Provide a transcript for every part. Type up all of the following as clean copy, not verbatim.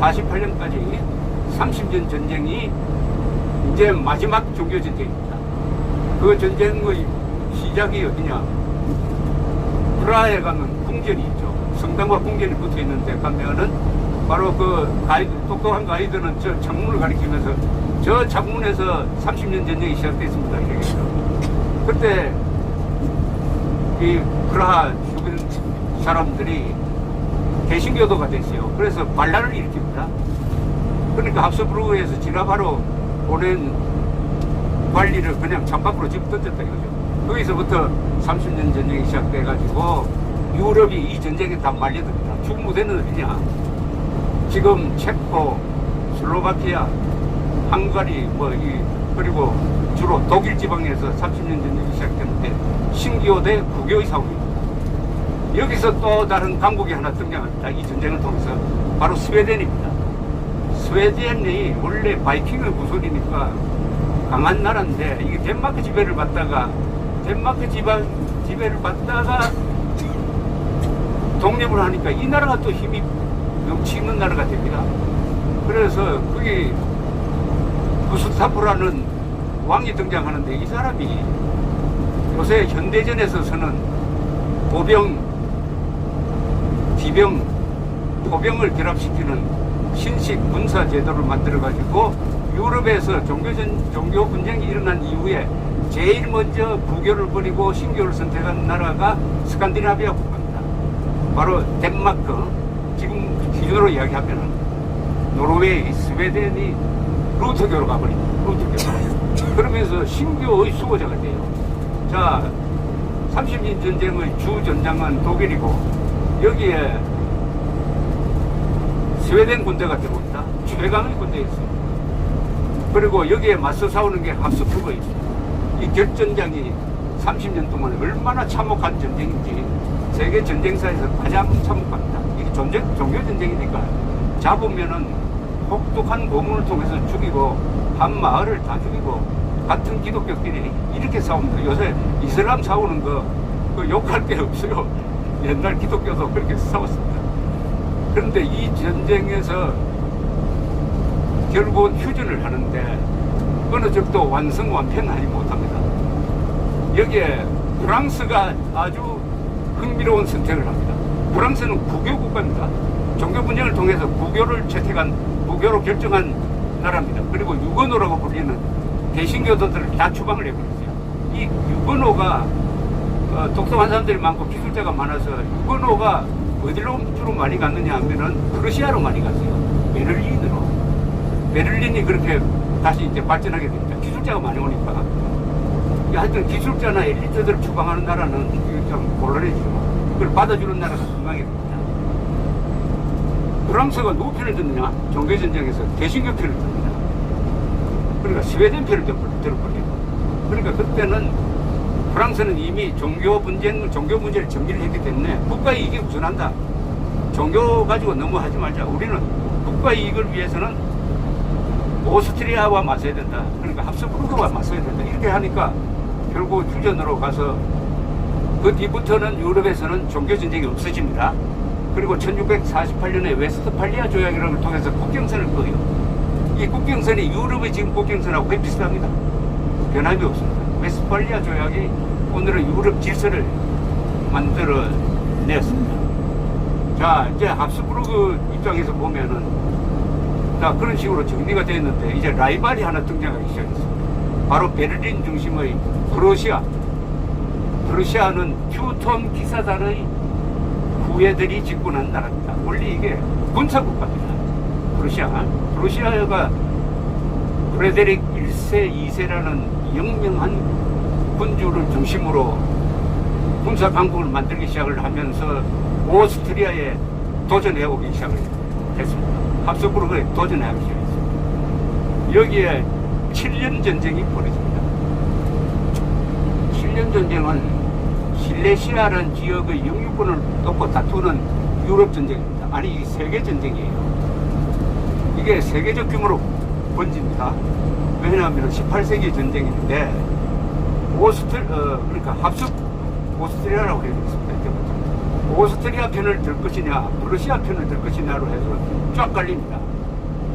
1948년까지 30년 전쟁이 이제 마지막 종교전쟁입니다. 그 전쟁의 시작이 어디냐? 프라하에 가면 궁전이 있죠. 성당과 궁전이 붙어 있는데 가면은 바로 그 가이드, 똑똑한 가이드는 저 창문을 가리키면서 저 창문에서 30년 전쟁이 시작됐습니다. 이렇게. 그때 이 프라하 주변 사람들이 개신교도가 됐어요. 그래서 반란을 일으킵니다. 그러니까 합스부르크에서 지나바로 보낸 관리를 그냥 창밖으로 집어던졌다 이거죠. 거기서부터 30년 전쟁이 시작돼가지고 유럽이 이 전쟁에 다 말려듭니다. 주무대는 어디냐? 지금 체코, 슬로바키아, 헝가리, 그리고 주로 독일 지방에서 30년 전쟁이 시작됐는데 신교 대 구교의 싸움입니다. 여기서 또 다른 강국이 하나 등장합니다. 이 전쟁을 통해서 바로 스웨덴입니다. 스웨덴이 원래 바이킹의 후손이니까 강한 나라인데 이게 덴마크 지배를 받다가 독립을 하니까 이 나라가 또 힘이 넘치는 나라가 됩니다. 그래서 거기 구스타프라는 왕이 등장하는데 이 사람이 요새 현대전에서 쓰는 보병, 기병, 포병을 결합시키는 신식 군사 제도를 만들어가지고 유럽에서 종교 분쟁이 일어난 이후에 제일 먼저 구교를 버리고 신교를 선택한 나라가 스칸디나비아 국가입니다. 바로 덴마크, 지금 기준으로 이야기하면 노르웨이, 스웨덴이 루터교로 가버립니다. 루터교. 그러면서 신교의 수호자가 돼요. 자, 30년 전쟁의 주 전장은 독일이고 여기에 스웨덴 군대가 들어옵니다. 최강의 군대였어요. 그리고 여기에 맞서 싸우는 게 합스부르크가 있어요. 이 결전장이 30년 동안 얼마나 참혹한 전쟁인지 세계 전쟁사에서 가장 참혹합니다. 이게 종교 전쟁이니까 잡으면은 혹독한 고문을 통해서 죽이고 한 마을을 다 죽이고 같은 기독교끼리 이렇게 싸웁니다. 요새 이슬람 싸우는 거 그 욕할 게 없어요. 옛날 기독교도 그렇게 싸웠습니다. 그런데 이 전쟁에서 결국은 휴전을 하는데 어느 정도 완성하지 못합니다. 여기에 프랑스가 아주 흥미로운 선택을 합니다. 프랑스는 구교 국가입니다. 종교 분쟁을 통해서 구교로 결정한 나라입니다. 그리고 유거노라고 불리는 개신교도들을 다 추방을 해버렸어요. 이 유거노가 독특한 사람들이 많고 기술자가 많아서 유거노가 어디로 주로 많이 갔느냐 하면은 러시아로 많이 갔어요. 베를린으로. 베를린이 그렇게 다시 이제 발전하게 됩니다. 기술자가 많이 오니까. 하여튼 기술자나 엘리트들을 추방하는 나라는 좀 곤란해지고 그걸 받아주는 나라가 건강해 됩니다. 프랑스가 누구 편을 듣느냐? 종교전쟁에서 개신교 편을 듭니다. 그러니까 스웨덴 편을 들어버려요. 그러니까 그때는 프랑스는 이미 종교 문제를 정리를 했기 때문에 국가의 이익이 우선한다. 종교 가지고 너무 하지 말자. 우리는 국가의 이익을 위해서는 오스트리아와 맞서야 된다. 그러니까 합스부르크와 맞서야 된다. 이렇게 하니까 결국 휴전으로 가서 그 뒤부터는 유럽에서는 종교전쟁이 없어집니다. 그리고 1648년에 웨스트팔리아 조약이라는 걸 통해서 국경선을 그어요. 이 국경선이 유럽의 지금 국경선하고 거의 비슷합니다. 변함이 없습니다. 웨스트팔리아 조약이 오늘은 유럽 질서를 만들어냈습니다. 자, 이제 합스부르크 입장에서 보면은 자, 그런 식으로 정리가 되어 있는데 이제 라이벌이 하나 등장하기 시작했습니다. 바로 베를린 중심의 프러시아. 프러시아는 튜톤 기사단의 후예들이 집권한 나라입니다. 원래 이게 군사국가입니다. 프러시아가 프레데릭 1세, 2세라는 영명한 군주를 중심으로 군사 강국을 만들기 시작을 하면서 오스트리아에 도전해오기 시작을 했습니다. 합스부르크에 도전하기 시작했습니다. 여기에 7년 전쟁이 벌어집니다. 7년 전쟁은 실레시아라는 지역의 영유권을 놓고 다투는 유럽 전쟁입니다. 아니, 이게 세계 전쟁이에요. 이게 세계적 규모로 번집니다. 왜냐하면 18세기 전쟁인데 그러니까 오스트리아라고 해야 되겠습니다. 오스트리아 편을 들 것이냐, 러시아 편을 들 것이냐로 해서 쫙 갈립니다.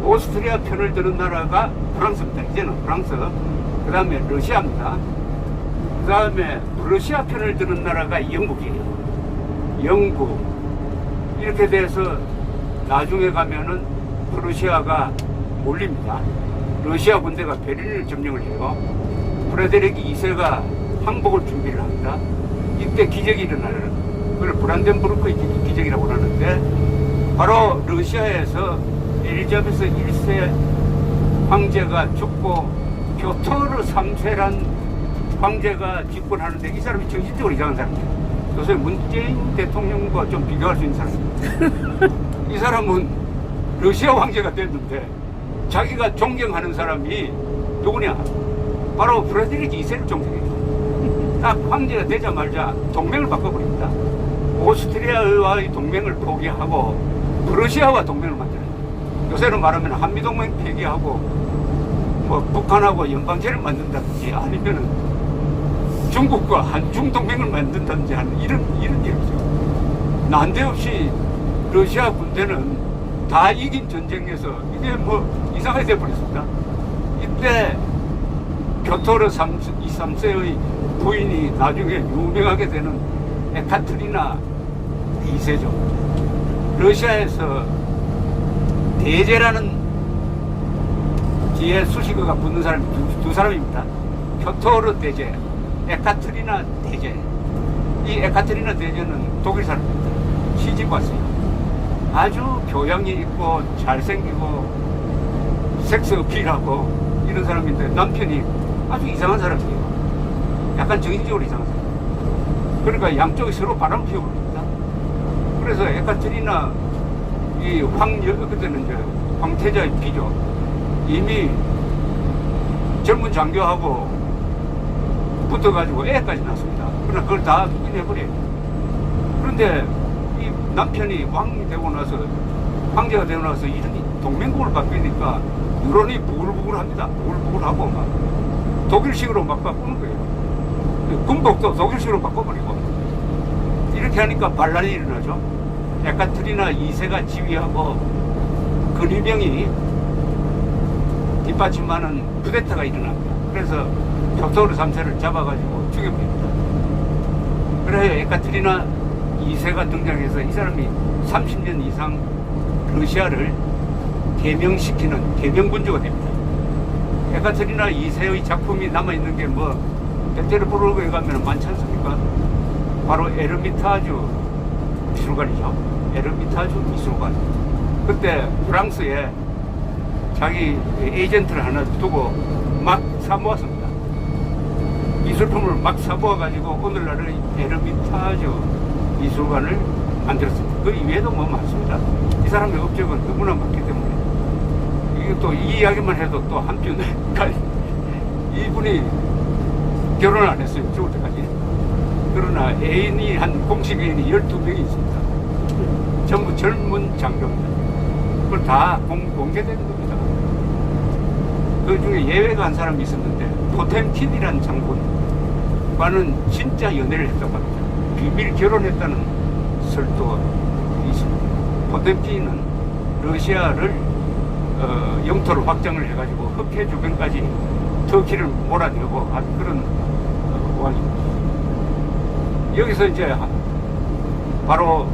오스트리아 편을 드는 나라가 프랑스입니다. 이제는 프랑스, 그 다음에 러시아입니다. 그 다음에 러시아 편을 드는 나라가 영국이에요. 영국. 이렇게 돼서 나중에 가면은 프러시아가 몰립니다. 러시아 군대가 베를린을 점령을 해요. 프레데릭 2세가 항복을 준비를 합니다. 이때 기적이 일어나는, 그걸 브란덴부르크의 기적이라고 하는데, 바로 러시아에서 엘리자베스 1세 황제가 죽고 표토르 3세란 황제가 집권하는데, 이 사람이 정신적으로 이상한 사람이에요. 요새 문재인 대통령과 좀 비교할 수 있는 사람입니다. 이 사람은 러시아 황제가 됐는데 자기가 존경하는 사람이 누구냐? 바로 프레데릭 2세를 존경해요. 딱 황제가 되자마자 동맹을 바꿔버립니다. 오스트리아와의 동맹을 포기하고 러시아와 동맹을 만들어요. 요새는 말하면 한미동맹 폐기하고 뭐 북한하고 연방제를 만든다든지 아니면은 중국과 한중 동맹을 만든다든지 하는 이런 얘기죠. 난데없이 러시아 군대는 다 이긴 전쟁에서 이게 뭐 이상하게 돼버렸습니다. 이때 표토르 3세의 부인이 나중에 유명하게 되는 에카테리나 2세죠. 러시아에서 대제라는 뒤에 수식어가 붙는 사람이 두 사람입니다. 표토르 대제, 에카테리나 대제. 이 에카테리나 대제는 독일 사람입니다. 시집 왔어요. 아주 교양이 있고 잘생기고 섹스 어필하고 이런 사람인데 남편이 아주 이상한 사람이에요. 약간 정신적으로 이상한 사람. 그러니까 양쪽이 서로 바람 피워버립니다. 그래서 에카테리나 이 그때는 이제 황태자의 비죠. 이미 젊은 장교하고 붙어가지고 애까지 낳습니다. 그러나 그걸 다 인해버려요. 그런데 이 남편이 왕이 되고 나서, 황제가 되고 나서 이런 동맹국을 바뀌니까 여론이 부글부글합니다. 부글부글하고 막 독일식으로 막 바꾸는 거예요. 군복도 독일식으로 바꿔버리고 이렇게 하니까 반란이 일어나죠. 에카테리나 2세가 지휘하고 근위병이 뒷받침하는 쿠데타가 일어납니다. 그래서 표토르 3세를 잡아가지고 죽여버립니다. 그래야 에카테리나 2세가 등장해서 이 사람이 30년 이상 러시아를 개명시키는 개명군주가 됩니다. 에카테리나 2세의 작품이 남아있는 게 뭐 페테르부르크에 가면 많지 않습니까? 바로 에르미타주 미술관이죠. 에르미타주 미술관. 그때 프랑스에 자기 에이전트를 하나 두고 막 사모았습니다. 미술품을 막 사모아가지고 오늘날의 에르미타주 미술관을 만들었습니다. 그 이외에도 뭐 많습니다. 이 사람의 업적은 너무나 많기 때문에 이것도 이 이야기만 해도 또 한편 이분이 결혼을 안 했어요. 죽을 때까지. 그러나 애인이 공식 애인이 12명이 있습니다. 전부 젊은 장교입니다. 그걸 다 공개되는 겁니다. 그 중에 예외가 한 사람이 있었는데 포템킨이라는 장군과는 진짜 연애를 했다고 합니다. 비밀 결혼했다는 설도 있습니다. 포템킨은 러시아를 영토를 확장을 해가지고 흑해 주변까지 터키를 몰아내고 한 그런 왕입니다. 여기서 이제 바로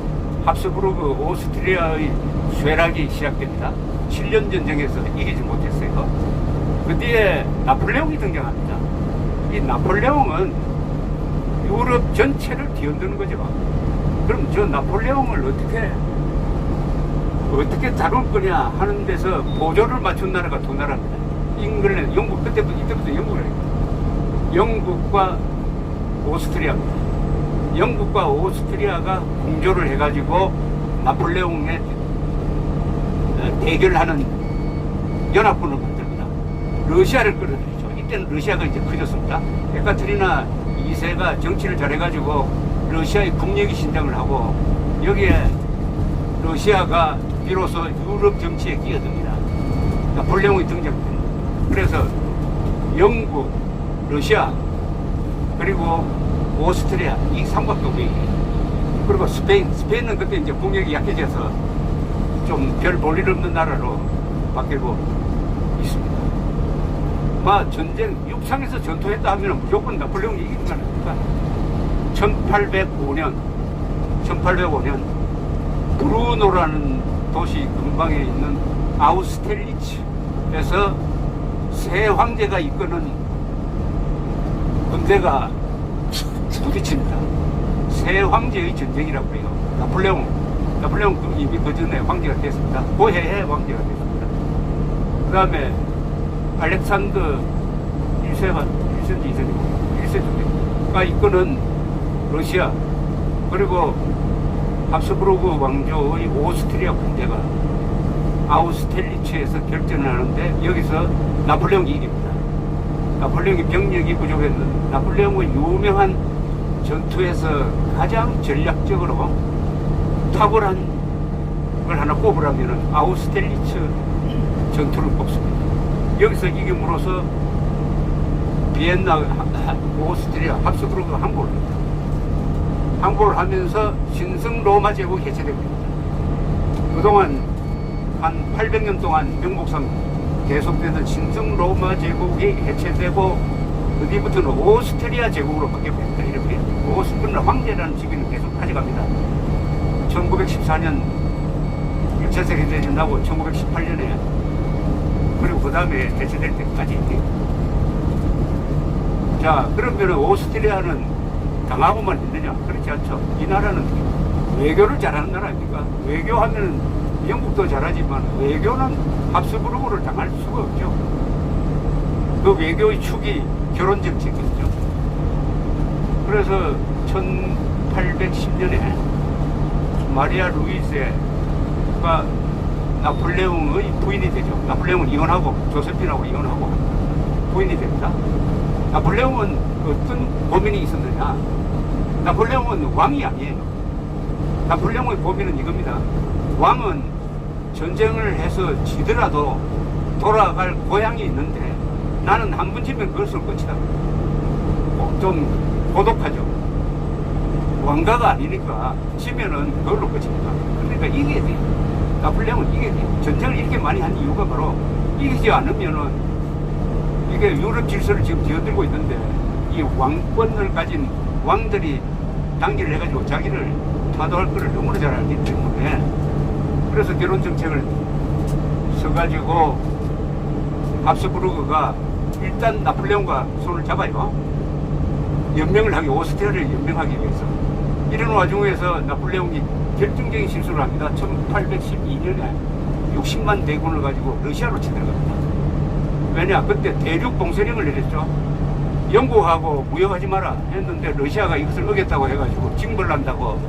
합스부르크 오스트리아의 쇠락이 시작됩니다. 7년 전쟁에서 이기지 못했어요. 그 뒤에 나폴레옹이 등장합니다. 이 나폴레옹은 유럽 전체를 뒤흔드는 거죠. 그럼 저 나폴레옹을 어떻게 다룰 거냐 하는 데서 보조를 맞춘 나라가 두 나라입니다. 잉글랜드, 영국, 이때부터 영국을 해요. 영국과 오스트리아입니다. 영국과 오스트리아가 공조를 해가지고 나폴레옹에 대결하는 연합군을 만듭니다. 러시아를 끌어들이죠. 이때는 러시아가 이제 커졌습니다. 에카테리나 2세가 정치를 잘해가지고 러시아의 국력이 신장을 하고 여기에 러시아가 비로소 유럽 정치에 끼어듭니다. 나폴레옹이 등장됩니다. 그래서 영국, 러시아, 그리고 오스트리아 이 삼각동맹이에요. 그리고 스페인은 그때 이제 국력이 약해져서 좀 별 볼일 없는 나라로 바뀌고 있습니다. 전쟁, 육상에서 전투했다 하면 무조건 나폴레옹이 이기는 거 아닙니까? 1805년, 브루노라는 도시 근방에 있는 아우스테리츠에서 새 황제가 이끄는 군대가 부딪힙니다. 새 황제의 전쟁이라고 해요. 나폴레옹 이미 그 전에 황제가 됐습니다. 고해에 황제가 됐습니다. 그 다음에 알렉산더 1세인지 2세가 이끄는 러시아, 그리고 합스부르크 왕조의 오스트리아 군대가 아우스텔리츠에서 결전을 하는데 여기서 나폴레옹이 이깁니다. 나폴레옹이 병력이 부족했는데 나폴레옹의 유명한 전투에서 가장 전략적으로 탁월한 걸 하나 꼽으라면 아우스텔리츠 전투를 꼽습니다. 여기서 이김으로써 비엔나, 오스트리아, 합스부르크 항복을 합니다. 항복을 하면서 신성 로마 제국이 해체됩니다. 그동안 한 800년 동안 명목상 계속되던 신성 로마 제국이 해체되고 어디부터는 오스트리아 제국으로 바뀌어버립니다. 이렇게 오스트리아 황제라는 직위는 계속 가져갑니다. 1914년 1차 세계대전이 나고 1918년에 그리고 그 다음에 해체될 때까지. 자, 그러면 오스트리아는 당하고만 있느냐? 그렇지 않죠. 이 나라는 외교를 잘하는 나라입니까? 외교하면 영국도 잘하지만 외교는 합스부르크를 당할 수가 없죠. 그 외교의 축이 결혼 정책이죠. 그래서 1810년에 마리아 루이세가 나폴레옹의 부인이 되죠. 나폴레옹은 이혼하고 조세핀하고 이혼하고 부인이 됩니다. 나폴레옹은 어떤 고민이 있었느냐? 나폴레옹은 왕이 아니에요. 나폴레옹의 고민은 이겁니다. 왕은 전쟁을 해서 지더라도 돌아갈 고향이 있는데 나는 한 번 지면 그것을 끝이다. 좀 고독하죠. 왕가가 아니니까 지면은 그걸로 끝입니다. 그러니까 이겨야 돼요. 나폴레옹은 이겨야 돼요. 전쟁을 이렇게 많이 한 이유가 바로 이기지 않으면은 이게 유럽 질서를 지금 뒤흔들고 있는데 이 왕권을 가진 왕들이 당기를 해가지고 자기를 타도할 거를 너무나 잘 알기 때문에 그래서 결혼 정책을 써가지고 합스부르크가 일단 나폴레옹과 손을 잡아요. 연명을 하기, 오스트리아를 연명하기 위해서. 이런 와중에서 나폴레옹이 결정적인 실수를 합니다. 1812년에 60만 대군을 가지고 러시아로 쳐들어갑니다. 왜냐? 그때 대륙 봉쇄령을 내렸죠. 영국하고 무역하지 마라 했는데 러시아가 이것을 어겼다고 해가지고 징벌을 한다고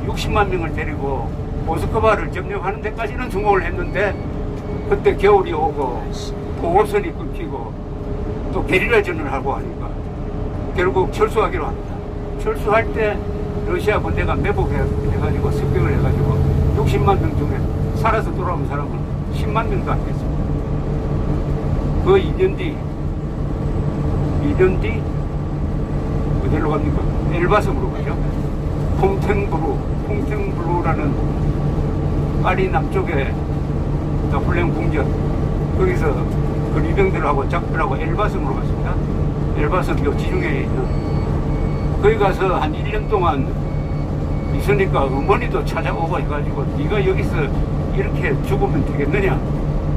60만 명을 데리고 모스크바를 점령하는 데까지는 성공을 했는데 그때 겨울이 오고 보호선이 끊기고 또 게릴라전을 하고 하니까 결국 철수하기로 합니다. 철수할 때 러시아 군대가 매복해가지고 습격을 해가지고 60만 명 중에 살아서 돌아온 사람은 10만 명도 안 됐습니다. 그 2년 뒤 어디로 갑니까? 엘바섬으로 가죠. 퐁탱브루라는 파리 남쪽에 나폴레옹 궁전, 거기서 그 리병들하고 작별하고 엘바섬으로 갔습니다. 엘바섬 요 지중해에 있는. 거기 가서 한 1년 동안 있으니까 어머니도 찾아오고 해가지고 네가 여기서 이렇게 죽으면 되겠느냐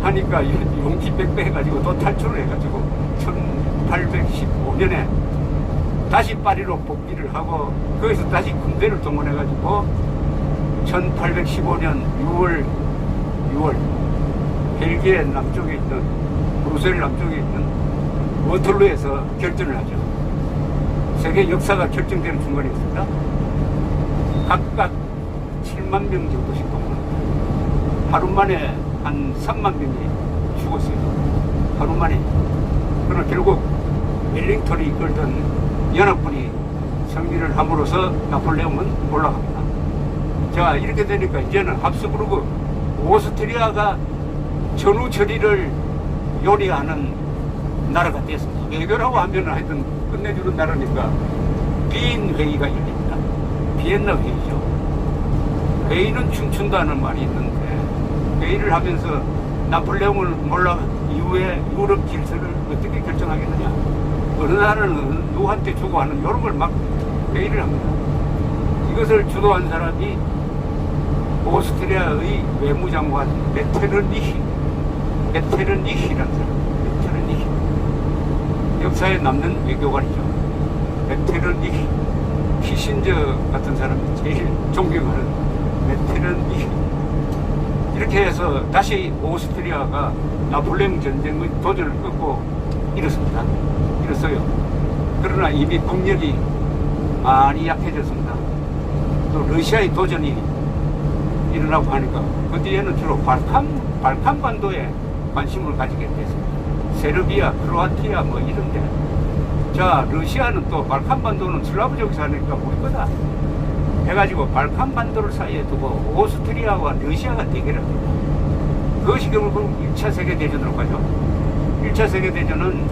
하니까 용기 빽빽 해가지고 또 탈출을 해가지고 1815년에 다시 파리로 복귀를 하고 거기서 다시 군대를 동원해가지고 1815년 6월 벨기에 남쪽에 있는 브루셀 남쪽에 있는 워털루에서 결전을 하죠. 세계 역사가 결정되는 순간이었습니다. 각각 7만 명 정도씩 동원합니다. 하루 만에 한 3만 명이 죽었어요. 하루 만에. 그러나 결국 웰링턴이 이끌던 연합군이 승리를 함으로써 나폴레옹은 올라갑니다. 자, 이렇게 되니까 이제는 합스부르크 오스트리아가 전후 처리를 요리하는 나라가 됐습니다. 외교라고 하면 하여튼 끝내주는 나라니까 비인 회의가 열립니다. 비엔나 회의죠. 회의는 춤춘다는 말이 있는데 회의를 하면서 나폴레옹을 몰라 이후에 유럽 질서를 어떻게 결정하겠느냐. 어느 나라는 누구한테 주고 하는 이런 걸 막 회의를 합니다. 이것을 주도한 사람이 오스트리아의 외무장관 메테르니히라는 사람. 메테르니히. 역사에 남는 외교관이죠. 메테르니히. 키신저 같은 사람이 제일 존경하는 메테르니히. 이렇게 해서 다시 오스트리아가 나폴레옹 전쟁의 도전을 끊고 일었습니다. 일었어요. 그러나 이미 국력이 많이 약해졌습니다. 또 러시아의 도전이 일어나고 하니까 그 뒤에는 주로 발칸 반도에 관심을 가지게 됐습니다. 세르비아, 크로아티아 뭐 이런데. 자, 러시아는 또 발칸 반도는 슬라브족이 사니까 우리 거다 해가지고 발칸 반도를 사이에 두고 오스트리아와 러시아가 대결합니다. 그것이 결국 1차 세계대전으로 가죠. 1차 세계대전은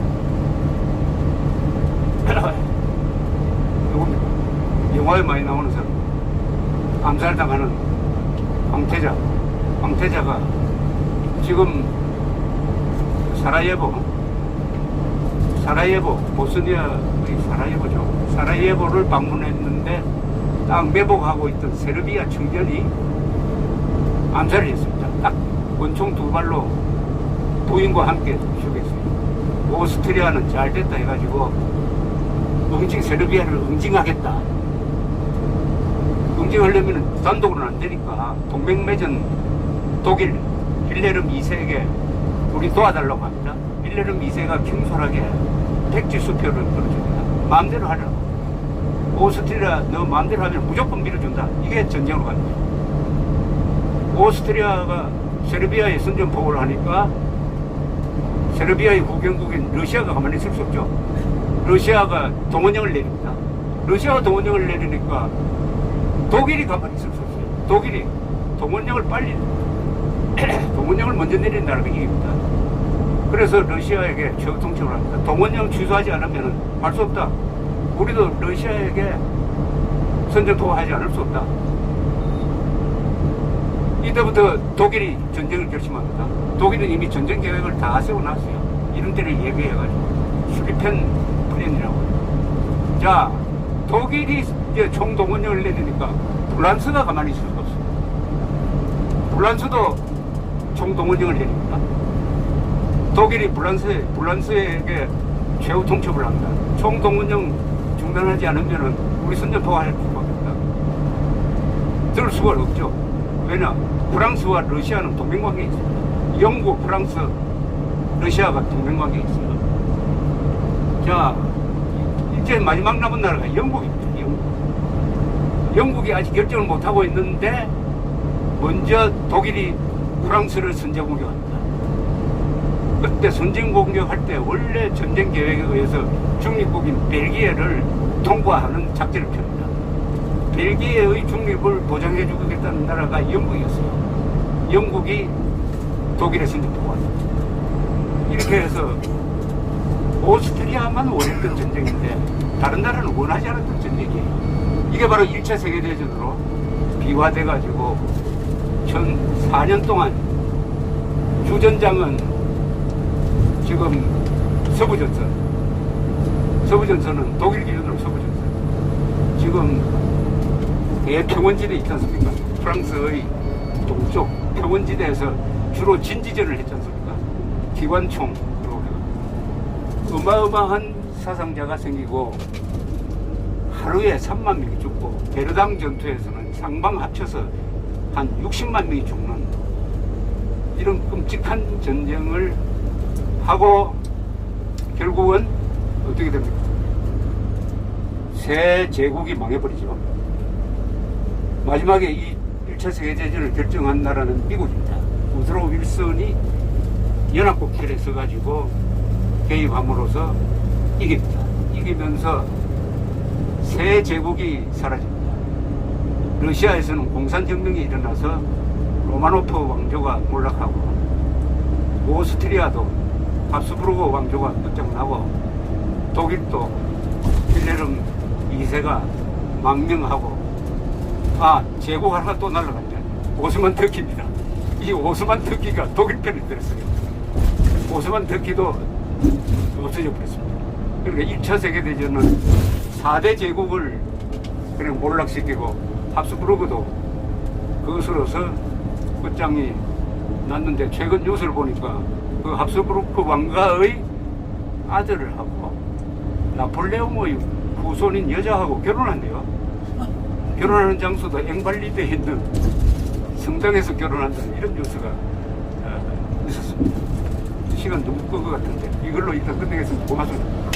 누굽니까? 영화에 많이 나오는 사람. 암살당하는 황태자가 지금 사라예보, 보스니아의 사라예보죠. 사라예보를 방문했는데 딱 매복하고 있던 세르비아 청년이 암살을 했습니다. 딱 권총 2발로 부인과 함께 죽였어요. 오스트리아는 잘 됐다 해가지고 세르비아를 응징하겠다. 응징하려면 단독으로는 안 되니까 동맹맺은 독일 빌레름 2세에게 우리 도와달라고 합니다. 빌레름 2세가 경솔하게 백지 수표를 걸어줍니다. 마음대로 하라고. 오스트리아 너 마음대로 하면 무조건 밀어준다. 이게 전쟁으로 갑니다. 오스트리아가 세르비아에 선전포고를 하니까 세르비아의 후견국인 러시아가 가만히 있을 수 없죠. 러시아가 동원령을 내립니다. 러시아가 동원령을 내리니까 독일이 가만히 있을 수 없어요. 독일이 동원령을 먼저 내린다는 게 이깁니다. 그래서 러시아에게 최후 통첩을 합니다. 동원령 취소하지 않으면 할 수 없다. 우리도 러시아에게 선전포고하지 않을 수 없다. 이때부터 독일이 전쟁을 결심합니다. 독일은 이미 전쟁 계획을 다 세워놨어요. 이런 때를 예비해가지고 슐리펜 플랜이라고 해요. 자, 독일이 이제 총동원령을 내리니까 프랑스가 가만히 있을 수 없어요. 프랑스도 총동원령을 내립니다. 독일이 프랑스에게 최후 통첩을 합니다. 총동원령 중단하지 않으면 우리 선전포고 할 수가 없다. 들을 수가 없죠. 왜냐? 프랑스와 러시아는 동맹관계에 있습니다. 영국, 프랑스, 러시아가 동맹관계에 있어요. 자, 이제 마지막 남은 나라가 영국입니다. 영국이 아직 결정을 못하고 있는데 먼저 독일이 프랑스를 선제 공격합니다. 그때 선제 공격할 때 원래 전쟁 계획에 의해서 중립국인 벨기에를 통과하는 작전을 펴니다. 벨기에의 중립을 보장해 주겠다는 나라가 영국이었어요. 영국이 독일에 선제 포고합니다. 이렇게 해서 오스트리아만 원했던 전쟁인데 다른 나라는 원하지 않았던 전쟁이에요. 이게 바로 1차 세계대전으로 비화돼가지고 전 4년 동안 주전장은 지금 서부전선은 독일 기준으로 서부전선. 지금 대평원지대 있지 않습니까? 프랑스의 동쪽 평원지대에서 주로 진지전을 했지 않습니까? 기관총으로 어마어마한 사상자가 생기고 하루에 3만 명이 죽고 베르당 전투에서는 상방 합쳐서 한 60만 명이 죽는 이런 끔찍한 전쟁을 하고 결국은 어떻게 됩니까? 새 제국이 망해버리죠. 마지막에 이 1차 세계대전을 결정한 나라는 미국입니다. 우드로 윌슨이 연합국회에 서가지고 개입함으로써 이깁니다. 이기면서 새 제국이 사라집니다. 러시아에서는 공산혁명이 일어나서 로마노프 왕조가 몰락하고 오스트리아도 합스부르크 왕조가 끝장나고 독일도 빌레름 2세가 망명하고 제국 하나 또 날아갑니다. 오스만 터키입니다. 이 오스만 터키가 독일 편이 됐어요. 오스만 터키도 없어져 버렸습니다. 그러니까 1차 세계대전은 4대 제국을 그냥 몰락시키고 합스부르크도 그것으로서 끝장이 났는데, 최근 뉴스를 보니까 그 합스부르크 왕가의 아들을 하고 나폴레옹의 후손인 여자하고 결혼한대요. 결혼하는 장소도 앵발리드에 있는 성당에서 결혼한다는 이런 뉴스가 있었습니다. 시간 너무 끄것 같은데 이걸로 일단 끝내겠습니다. 고맙습니다.